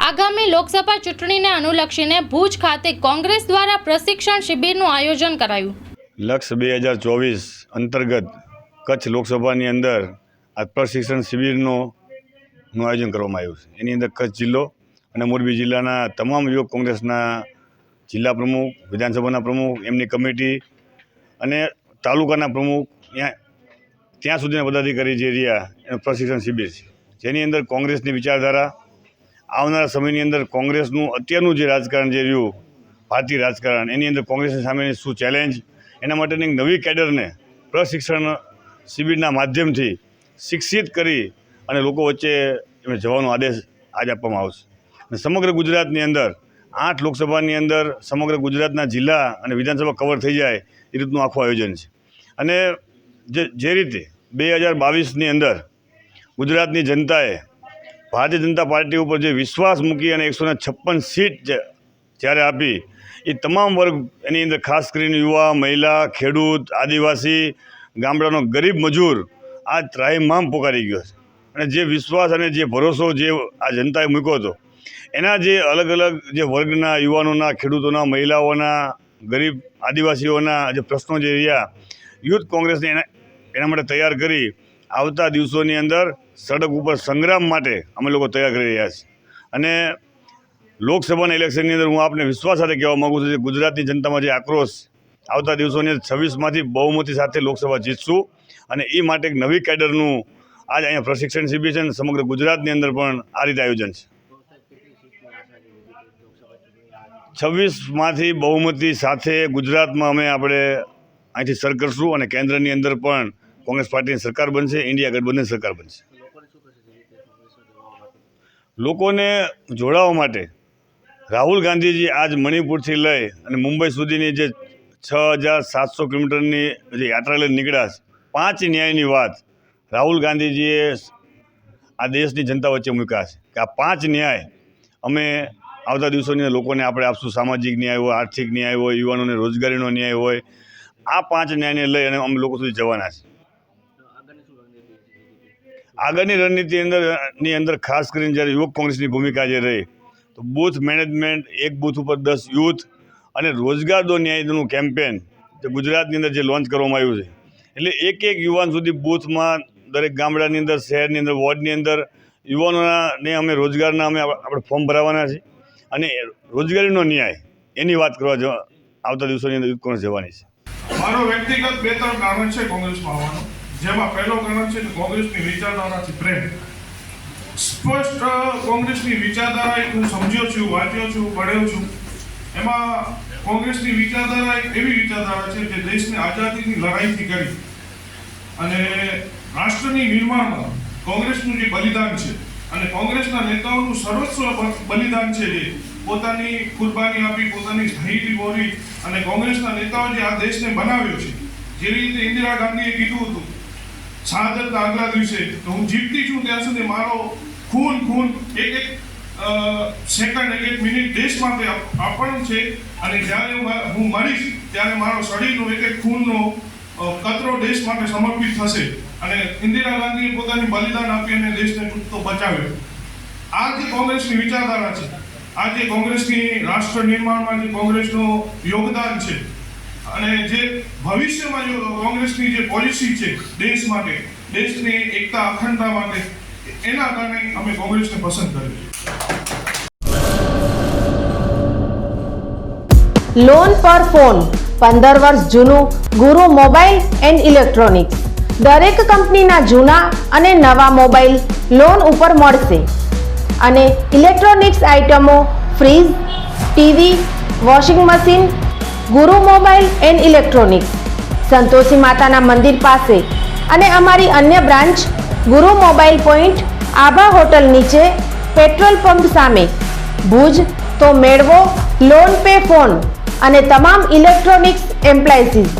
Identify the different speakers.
Speaker 1: આગામી લોકસભા ચૂંટણીને અનુલક્ષીને ભુજ ખાતે કોંગ્રેસ દ્વારા પ્રશિક્ષણ શિબિરનું આયોજન કરાયું.
Speaker 2: લક્ષ 2024 અંતર્ગત કચ્છ લોકસભાની અંદર આ પ્રશિક્ષણ શિબિરનું આયોજન કરવામાં આવ્યું છે. એની અંદર કચ્છ જિલ્લો અને મોરબી જિલ્લાના તમામ યુવક કોંગ્રેસના જિલ્લા પ્રમુખ, વિધાનસભાના પ્રમુખ, એમની કમિટી અને તાલુકાના પ્રમુખ ત્યાં સુધીના પદાધિકારી જે રહ્યા એનું પ્રશિક્ષણ શિબિર છે, જેની અંદર કોંગ્રેસની વિચારધારા, આવનારા સમયની અંદર કોંગ્રેસનું અત્યારનું જે રાજકારણ જે રહ્યું ભારતીય રાજકારણ, એની અંદર કોંગ્રેસની સામેની શું ચેલેન્જ, એના માટેની એક નવી કેડરને પ્રશિક્ષણ શિબિરના માધ્યમથી શિક્ષિત કરી અને લોકો વચ્ચે એમને જવાનો આદેશ આજે આપવામાં આવશે. અને સમગ્ર ગુજરાતની અંદર 8 લોકસભાની અંદર સમગ્ર ગુજરાતના જિલ્લા અને વિધાનસભા કવર થઈ જાય એ રીતનું આખું આયોજન છે. અને જે રીતે 2022ની અંદર ગુજરાતની જનતાએ ભારતીય જનતા પાર્ટી ઉપર જે વિશ્વાસ મૂકી અને 156 સીટ જ્યારે આપી, એ તમામ વર્ગ એની અંદર ખાસ કરીને યુવા, મહિલા, ખેડૂત, આદિવાસી, ગામડાનો ગરીબ મજૂર આ ત્રાહિમામ પોકારી ગયો છે. અને જે વિશ્વાસ અને જે ભરોસો જે આ જનતાએ મૂક્યો હતો, એના જે અલગ અલગ જે વર્ગના યુવાનોના, ખેડૂતોના, મહિલાઓના, ગરીબ આદિવાસીઓના જે પ્રશ્નો જે રહ્યા, યુથ કોંગ્રેસને એના માટે તૈયાર કરી આવતા દિવસોની અંદર સડક ઉપર સંગ્રામ માટે અમે લોકો તૈયાર કરી રહ્યા છીએ. અને લોકસભાના ઇલેક્શનની અંદર હું આપને વિશ્વાસ સાથે કહેવા માગું છું કે ગુજરાતની જનતામાં જે આક્રોશ આવતા દિવસોની અંદર 26માંથી બહુમતી સાથે લોકસભા જીતશું. અને એ માટે એક નવી કેડરનું આજ અહીંયા પ્રશિક્ષણ શિબિર છે અને સમગ્ર ગુજરાતની અંદર પણ આ રીતે આયોજન છે. 26માંથી બહુમતી સાથે ગુજરાતમાં આપણે અહીંથી સર કરશું અને કેન્દ્રની અંદર પણ કોંગ્રેસ પાર્ટીની સરકાર બનશે, ઇન્ડિયા ગઠબંધન સરકાર બનશે. લોકોને જોડાવા માટે રાહુલ ગાંધીજી આજ મણિપુરથી લઈ અને મુંબઈ સુધીની જે 6700 કિલોમીટરની જે યાત્રા લઈને નીકળ્યા છે, 5 ન્યાયની વાત રાહુલ ગાંધીજીએ આ દેશની જનતા વચ્ચે મૂક્યા છે કે આ 5 ન્યાય અમે આવતા દિવસોની લોકોને આપણે આપશું. સામાજિક ન્યાય હોય, આર્થિક ન્યાય હોય, યુવાનોને રોજગારીનો ન્યાય હોય, આ 5 ન્યાયને લઈ અને અમે લોકો સુધી જવાના છે. આગળની રણનીતિની અંદર ખાસ કરીને જ્યારે યુવક કોંગ્રેસની ભૂમિકા જે રહી, તો બૂથ મેનેજમેન્ટ, એક બૂથ ઉપર 10 યુથ અને રોજગાર દો ન્યાયનું કેમ્પેન જે ગુજરાતની અંદર જે લોન્ચ કરવામાં આવ્યું છે, એટલે એક યુવાન સુધી બૂથમાં દરેક ગામડાની અંદર, શહેરની અંદર, વોર્ડની અંદર યુવાનોને અમે રોજગારના આપણે ફોર્મ ભરાવાના છે. અને રોજગારીનો ન્યાય એની વાત કરવા આવતા દિવસોની અંદર યુથ કોંગ્રેસ જવાની છે.
Speaker 3: મારો વ્યક્તિગત 2-3 કારણ છે કોંગ્રેસમાં આવવાનો, જેમાં પહેલો કારણ છે કે કોંગ્રેસની વિચારધારાથી પ્રેમ. સ્પષ્ટ કોંગ્રેસની વિચારધારા હું સમજ્યો છું, વાંચ્યો છું, પઢ્યો છું. એમાં કોંગ્રેસની વિચારધારા એક એવી વિચારધારા છે જે દેશને આઝાદીની લડાઈથી કરી અને રાષ્ટ્રની નિર્માણમાં કોંગ્રેસનું જે બલિદાન છે અને કોંગ્રેસના નેતાઓનું સર્વસ્વ બલિદાન છે, જે પોતાની કુરબાની આપી, પોતાની શહીદી વહોરી અને કોંગ્રેસના નેતાઓ જે આ દેશને બનાવ્યો છે. જેવી રીતે ઇન્દિરા ગાંધીએ કીધું હતું શહાદતના આગલા દિવસે, તો હું જીવતી છું ત્યાં સુધી મારો ખૂન એક સેકન્ડ, એક મિનિટ દેશ માટે આપવાનું છે. અને જ્યારે હું મરીશ ત્યારે મારો શરીરનો એક ખૂનનો કતરો દેશ માટે સમર્પિત થશે. અને ઇન્દિરા ગાંધીએ પોતાની બલિદાન આપી અને દેશને તો બચાવ્યો. આ જે કોંગ્રેસની વિચારધારા છે, આ જે કોંગ્રેસની રાષ્ટ્ર નિર્માણમાં જે કોંગ્રેસનું યોગદાન છે અને જે ભવિષ્યમાં જો કોંગ્રેસની જે પોલિસી છે દેશ માટે, દેશની એકતા અખંડતા માટે, એના કારણે અમે કોંગ્રેસને પસંદ કર્યું છે.
Speaker 4: લોન પર ફોન 15 વર્ષ જૂનું ગુરુ મોબાઈલ એન્ડ ઇલેક્ટ્રોનિક્સ. દરેક કંપનીના જૂના અને નવા મોબાઈલ લોન ઉપર મળશે અને ઇલેક્ટ્રોનિક્સ આઇટમો ફ્રીજ, ટીવી, વોશિંગ મશીન. ગુરુ મોબાઈલ એન્ડ ઇલેક્ટ્રોનિક્સ, સંતોષી માતાના મંદિર પાસે અને અમારી અન્ય બ્રાન્ચ ગુરુ મોબાઈલ પોઈન્ટ, આભા હોટલ નીચે, પેટ્રોલ પંપ સામે, ભુજ. તો મેળવો લોન પે ફોન અને તમામ ઇલેક્ટ્રોનિક્સ એપ્લાયન્સીસ.